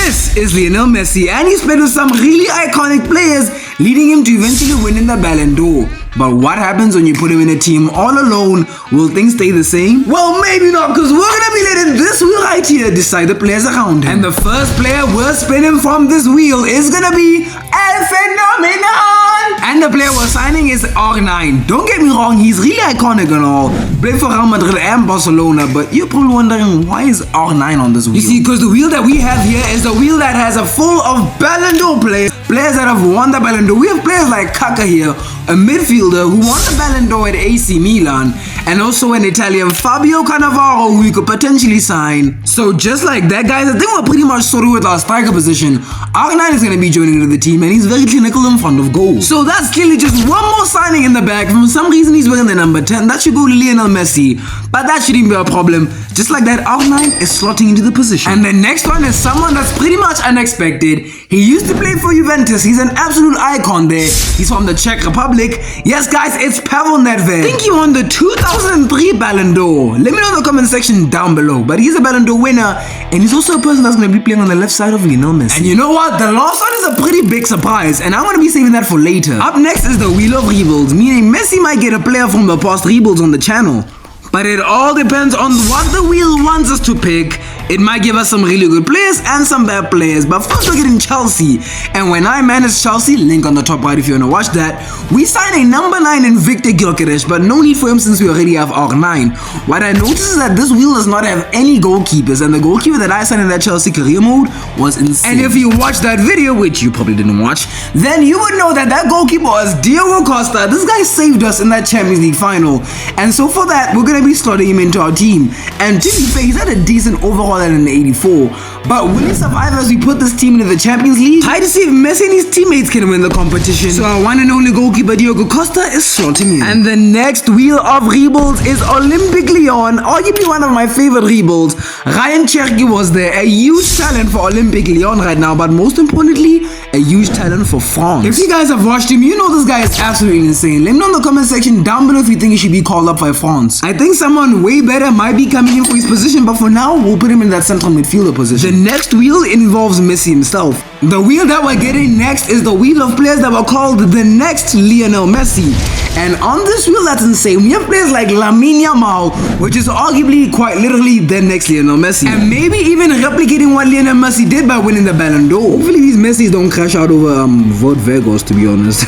This is Lionel Messi, and he's played with some really iconic players, leading him to eventually winning the Ballon d'Or. But what happens when you put him in a team all alone? Will things stay the same? Well, maybe not, because we're going to be letting this wheel right here decide the players around him. And the first player we're spinning from this wheel is going to be El Phenomenon! And the player we're signing is R9. Don't get me wrong, he's really iconic and all. Played for Real Madrid and Barcelona, but you're probably wondering, why is R9 on this wheel? You see, because the wheel that we have here is the wheel that has a full of Ballon d'Or players. Players that have won the Ballon d'Or. We have players like Kaka here, a midfielder who won the Ballon d'Or at AC Milan, and also an Italian Fabio Cannavaro who we could potentially sign. So just like that, guys, I think we're pretty much sorted with our striker position. R9 is going to be joining into the team, and he's very clinical in front of goal. So that's clearly just one more signing in the bag. For some reason, he's wearing the number 10. That should go to Lionel Messi, but that shouldn't be a problem. Just like that, R9 is slotting into the position. And the next one is someone that's pretty much unexpected. He used to play for Juventus. He's an absolute icon there. He's from the Czech Republic. Yes, guys, it's Pavel Nedved. I think he won the 2003 Ballon d'Or. Let me know in the comment section down below. But he's a Ballon d'Or winner, and he's also a person that's going to be playing on the left side of Lionel Messi. And you know what? The last one is a pretty big surprise, and I'm going to be saving that for later. Up next is the Wheel of Rebuilds, meaning Messi might get a player from the past rebuilds on the channel. But it all depends on what the wheel wants us to pick. It might give us some really good players and some bad players. But first we're getting Chelsea. And when I manage Chelsea, link on the top right if you want to watch that, we sign a number 9 in Victor Gyökeres, but no need for him since we already have R9. What I noticed is that this wheel does not have any goalkeepers, and the goalkeeper that I signed in that Chelsea career mode was insane. And if you watched that video, which you probably didn't watch, then you would know that that goalkeeper was Diego Costa. This guy saved us in that Champions League final. And so for that, we're going to be slotting him into our team. And to be fair, he's had a decent overall at an 84. But will he survive as we put this team into the Champions League? Try to see if Messi and his teammates can win the competition. So our one and only goalkeeper Diego Costa is slotting in. And the next wheel of rebuilds is Olympique Lyon, arguably one of my favorite rebuilds. Ryan Cherki was there, a huge talent for Olympique Lyon right now, but most importantly, a huge talent for France. If you guys have watched him, you know this guy is absolutely insane. Let me know in the comment section down below if you think he should be called up by France. I think someone way better might be coming in for his position, but for now, we'll put him in that central midfielder position. The next wheel involves Messi himself. The wheel that we're getting next is the wheel of players that were called the next Lionel Messi. And on this wheel, that's insane. We have players like Lamine Yamal, which is arguably quite literally the next Lionel Messi. And maybe even replicating what Lionel Messi did by winning the Ballon d'Or. Hopefully these Messis don't crash out over Vought Vegas, to be honest.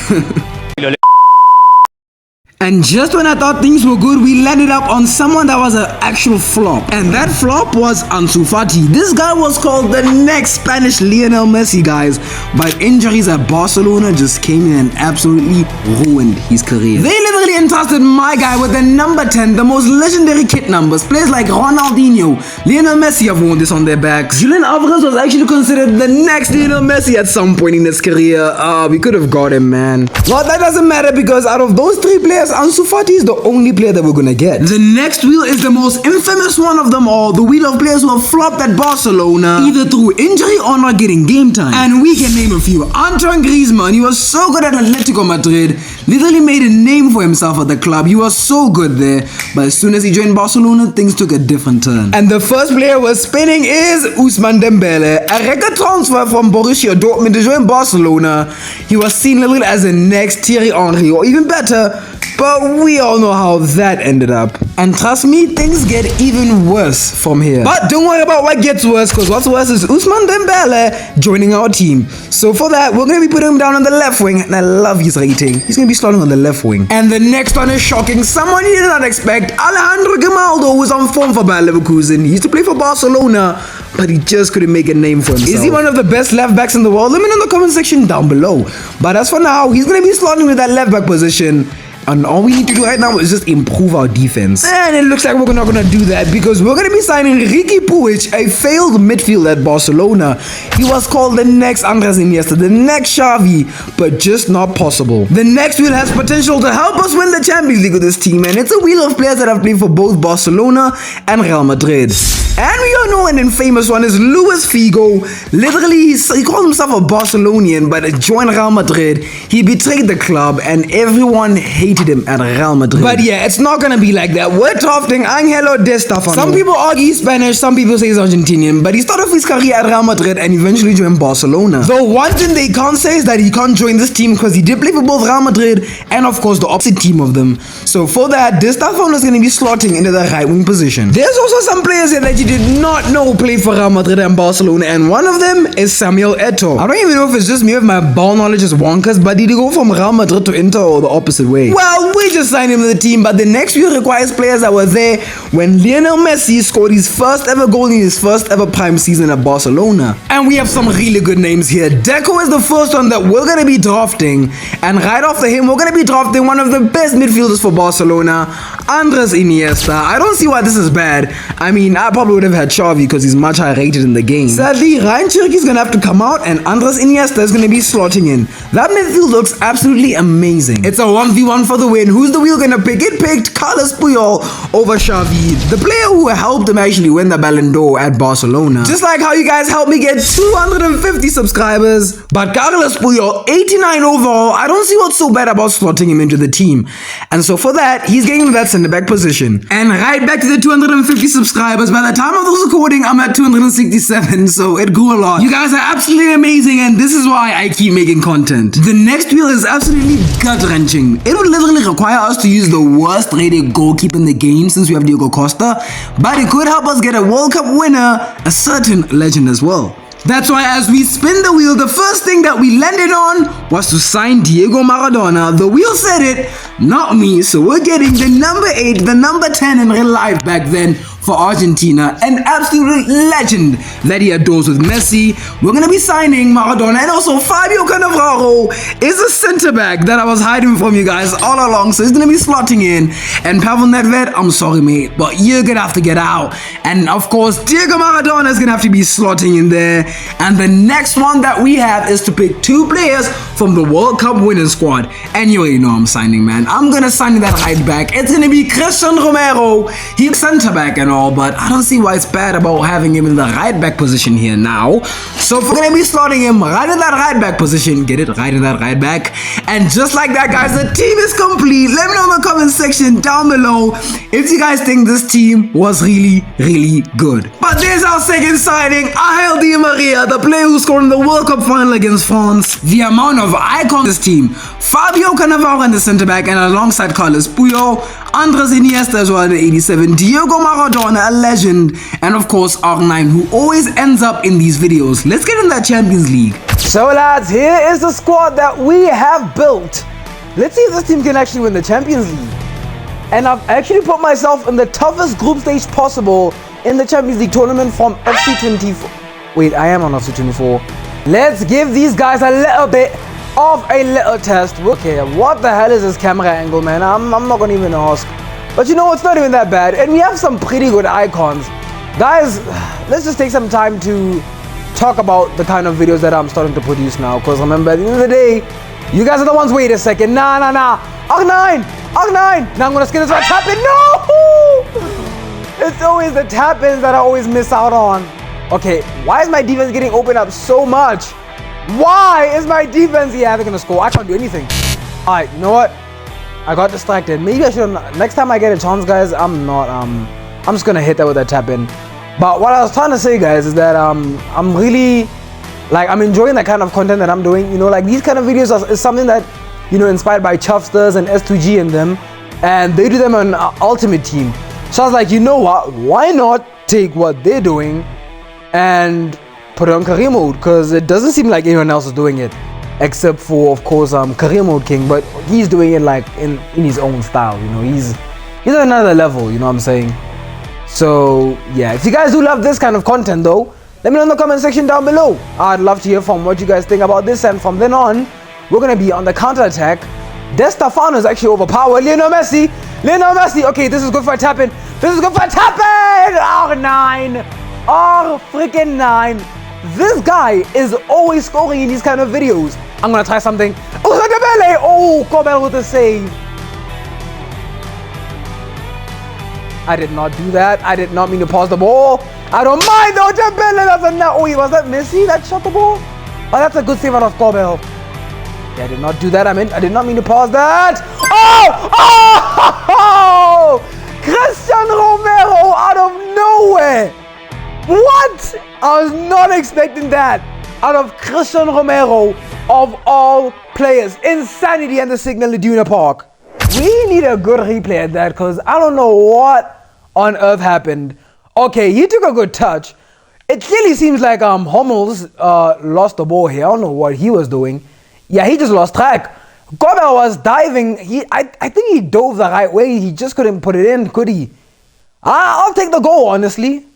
And just when I thought things were good, we landed up on someone that was an actual flop. And that flop was Ansu Fati. This guy was called the next Spanish Lionel Messi, guys. But injuries at Barcelona just came in and absolutely ruined his career. They literally entrusted my guy with the number 10, the most legendary kit numbers. Players like Ronaldinho, Lionel Messi have worn this on their backs. Julian Alvarez was actually considered the next Lionel Messi at some point in his career. We could have got him, man. Well, that doesn't matter because out of those 3 players, Ansu Fati is the only player that we're gonna get. The next wheel is the most infamous one of them all, the wheel of players who have flopped at Barcelona, either through injury or not getting game time. And we can name a few. Antoine Griezmann, he was so good at Atletico Madrid, literally made a name for himself at the club. He was so good there, but as soon as he joined Barcelona, things took a different turn. And the first player we're spinning is Ousmane Dembele, a record transfer from Borussia Dortmund to join Barcelona. He was seen literally as the next Thierry Henry, or even better, but we all know how that ended up. And trust me, things get even worse from here. But don't worry about what gets worse, because what's worse is Ousmane Dembele joining our team. So for that, we're going to be putting him down on the left wing, and I love his rating. He's going to be slotting on the left wing. And the next one is shocking. Someone you did not expect. Alejandro Grimaldo was on form for Bayer Leverkusen. He used to play for Barcelona, but he just couldn't make a name for himself. Is he one of the best left backs in the world? Let me know in the comment section down below. But as for now, he's going to be slotting with that left back position. And all we need to do right now is just improve our defense. And it looks like we're not going to do that because we're going to be signing Riqui Puig, a failed midfielder at Barcelona. He was called the next Andres Iniesta, the next Xavi, but just not possible. The next wheel has potential to help us win the Champions League with this team, and it's a wheel of players that have played for both Barcelona and Real Madrid. And we all know an infamous one is Luis Figo. Literally, he called himself a Barcelonian, but joined Real Madrid. He betrayed the club, and everyone hates hated him at Real Madrid. But yeah, it's not gonna be like that. We're drafting Angelo Di Stefano. Some people argue he's Spanish, some people say he's Argentinian, but he started off his career at Real Madrid and eventually joined Barcelona. Though one thing they can't say is that he can't join this team because he did play for both Real Madrid and of course the opposite team of them. So for that, Di Stefano is going to be slotting into the right wing position. There's also some players here that you did not know play for Real Madrid and Barcelona, and one of them is Samuel Eto'o. I don't even know if it's just me with my ball knowledge is wonkers, but did he go from Real Madrid to Inter or the opposite way? Well, we just signed him to the team, but the next wheel requires players that were there when Lionel Messi scored his first ever goal in his first ever prime season at Barcelona. And we have some really good names here. Deco is the first one that we're going to be drafting, and right after him we're going to be drafting one of the best midfielders for Barcelona, Andres Iniesta. I don't see why this is bad. I mean, I probably would have had Xavi because he's much higher rated in the game. Sadly, Ryan Cherki's going to have to come out and Andres Iniesta is going to be slotting in. That midfield looks absolutely amazing. It's a 1v1 for the win. Who's the wheel going to pick? It picked Carlos Puyol over Xavi, the player who helped him actually win the Ballon d'Or at Barcelona. Just like how you guys helped me get 250 subscribers. But Carlos Puyol, 89 overall, I don't see what's so bad about slotting him into the team. And so for that, he's getting that center back position. And right back to the 250 subscribers. By the time of this recording, I'm at 267, so it grew a lot. You guys are absolutely amazing, and this is why I keep making content. The next wheel is absolutely gut-wrenching. It would literally require us to use the worst rated goalkeeper in the game since we have Diego Costa, but it could help us get a World Cup winner, a certain legend as well. That's why as we spin the wheel, the first thing that we landed on was to sign Diego Maradona. The wheel said it, not me, so we're getting the number 8, the number 10 in real life back then for Argentina, an absolute legend that he adores with Messi. We're going to be signing Maradona, and also Fabio Cannavaro is a center back that I was hiding from you guys all along, so he's going to be slotting in. And Pavel Nedved, I'm sorry mate, but you're going to have to get out. And of course, Diego Maradona is going to have to be slotting in there. And the next one that we have is to pick 2 players from the World Cup winning squad. And you already know I'm signing, man. I'm going to sign that right back. It's going to be Cristiano Ronaldo. He's center back and all, but I don't see why it's bad about having him in the right back position here now. So if we're going to be slotting him right in that right back position, get it right in that right back. And just like that, guys, the team is complete. Let me know in the comment section down below if you guys think this team was really, really good. But there's our second signing, Angel Di Maria, the player who scored in the World Cup final against France. The amount of icons this team: Fabio Cannavaro in the center back, and alongside Carlos Puyol, Andres Iniesta as well in 87, Diego Maradona, a legend, and of course R9, who always ends up in these videos. Let's get in that Champions League. So lads, here is the squad that we have built. Let's see if this team can actually win the Champions League. And I've actually put myself in the toughest group stage possible in the Champions League tournament from FC24. Wait, I am on FC24. Let's give these guys a little bit of a little test. Okay, what the hell is this camera angle, man? I'm not gonna even ask. But you know, it's not even that bad. And we have some pretty good icons. Guys, let's just take some time to talk about the kind of videos that I'm starting to produce now. Because remember, at the end of the day, you guys are the ones, wait a second. Nah. Arg9! Now I'm gonna skip this one. Tap in. No! It's always the tap-ins that I always miss out on. Okay, why is my defense getting opened up so much? Why is my defense? Yeah, they're gonna score. I can't do anything. Alright, you know what? I got distracted. Maybe I should. Next time I get a chance, guys, I'm just gonna hit that with that tap in. But what I was trying to say, guys, is that I'm really, like, I'm enjoying the kind of content that I'm doing. You know, like these kind of videos is something that, you know, inspired by Chuffsters and S2G and them, and they do them on Ultimate Team. So I was like, you know what? Why not take what they're doing and put it on career mode? Because it doesn't seem like anyone else is doing it, except for, of course, career mode king. But he's doing it like in his own style. You know, he's at another level. You know what I'm saying? So yeah, if you guys do love this kind of content, though, let me know in the comment section down below. I'd love to hear from what you guys think about this. And from then on, we're gonna be on the counter attack. Di Stefano is actually overpowered. Lionel Messi. Okay, this is good for a tap in. R9. Freaking 9. This guy is always scoring in these kind of videos. I'm gonna try something. Oh, Pele! Oh, Pele with a save. I did not do that. I did not mean to pause the ball. I don't mind though, Pele. That's a net. Oh, was that Messi that shot the ball? Oh, that's a good save out of Pele. Okay, I did not do that. I did not mean to pause that. Oh! Oh! Cristiano Romero out of nowhere. What? I was not expecting that out of Cristiano Romero of all players. Insanity and the Signal Iduna Park. We need a good replay at that because I don't know what on earth happened. Okay, he took a good touch. It clearly seems like Hummels lost the ball here. I don't know what he was doing. Yeah, he just lost track. Gobel was diving. I think he dove the right way. He just couldn't put it in, could he? I'll take the goal, honestly.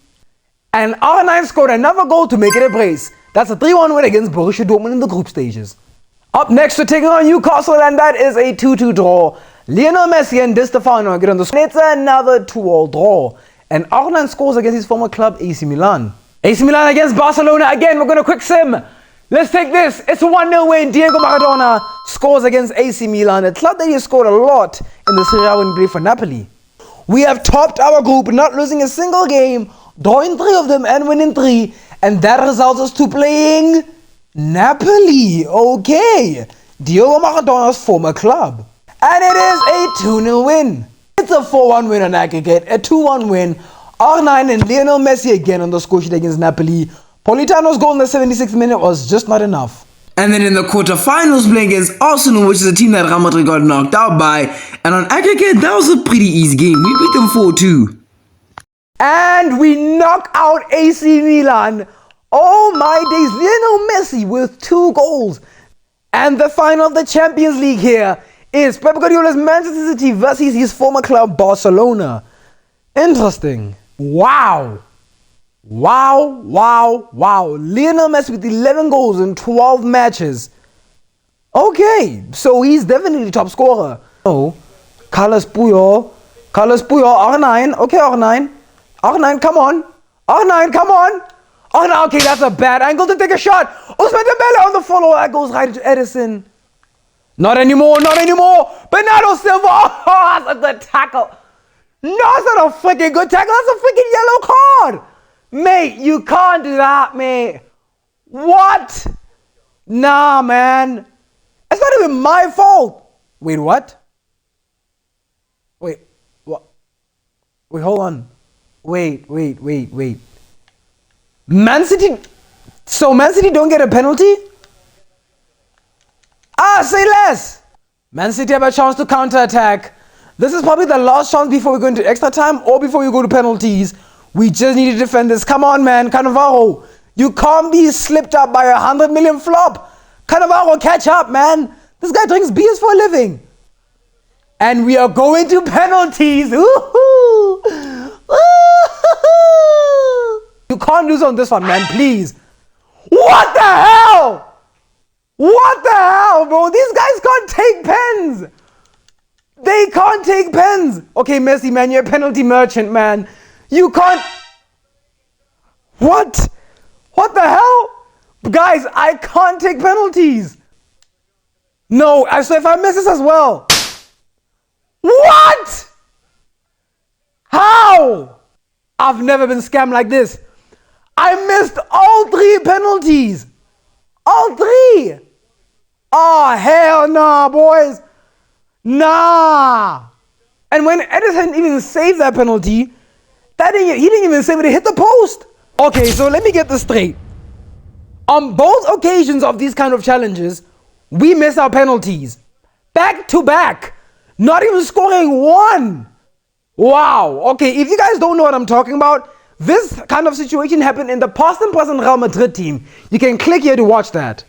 And R9 scored another goal to make it a brace. That's a 3-1 win against Borussia Dortmund in the group stages. Up next to taking on Newcastle, and that is a 2-2 draw. Lionel Messi and Di Stefano get on the score. It's another 2-all draw. And R9 scores against his former club, AC Milan. AC Milan against Barcelona. Again, we're going to quick sim. Let's take this. It's a 1-0 win. Diego Maradona scores against AC Milan. A club that he has scored a lot in the Serie A when he played for Napoli. We have topped our group, not losing a single game, drawing 3 of them and winning 3. And that results us to playing Napoli. Okay. Diego Maradona's former club. And it is a 2-0 win. It's a 4-1 win on aggregate, a 2-1 win. R9 and Lionel Messi again on the score sheet against Napoli. Politano's goal in the 76th minute was just not enough. And then in the quarterfinals playing against Arsenal, which is a team that Real Madrid got knocked out by. And on aggregate, that was a pretty easy game. We beat them 4-2. And we knock out AC Milan. Oh my days, Lionel Messi with 2 goals. And the final of the Champions League here is Pep Guardiola's Manchester City versus his former club Barcelona. Interesting. Wow. Wow, wow, wow. Lionel Messi with 11 goals in 12 matches. Okay, so he's definitely top scorer. Oh, Carlos Puyol, R9. Okay, R9. R9, come on. R9, come on. Oh no, okay, that's a bad angle to take a shot. Ousmane Dembele on the follow. That goes right into Edison. Not anymore, not anymore. Bernardo Silva. Oh, that's a good tackle. No, it's not a freaking good tackle. That's a freaking yellow card. Mate, you can't do that, mate. What? Nah, man. It's not even my fault. Wait, what? Wait, what? Wait, hold on. Wait. Man City. So Man City don't get a penalty? Say less. Man City have a chance to counter-attack. This is probably the last chance before we go into extra time or before you go to penalties. We just need to defend this. Come on, man. Cannavaro. You can't be slipped up by 100 million flop. Cannavaro, catch up, man. This guy drinks beers for a living. And we are going to penalties. Woo-hoo. Woo-hoo. You can't lose on this one, man. Please. What the hell? What the hell, bro? These guys can't take pens. They can't take pens. Okay, Messi, man, you're a penalty merchant, man. You can't. What? What the hell? Guys, I can't take penalties. No, so if I miss this as well. What? How? I've never been scammed like this. I missed all 3 penalties. All 3. Oh, hell nah, boys. Nah. And when Edison even saved that penalty, he didn't even save it, it hit the post. Okay, so let me get this straight. On both occasions of these kind of challenges, we miss our penalties. Back to back. Not even scoring 1. Wow. Okay, if you guys don't know what I'm talking about, this kind of situation happened in the past and present Real Madrid team. You can click here to watch that.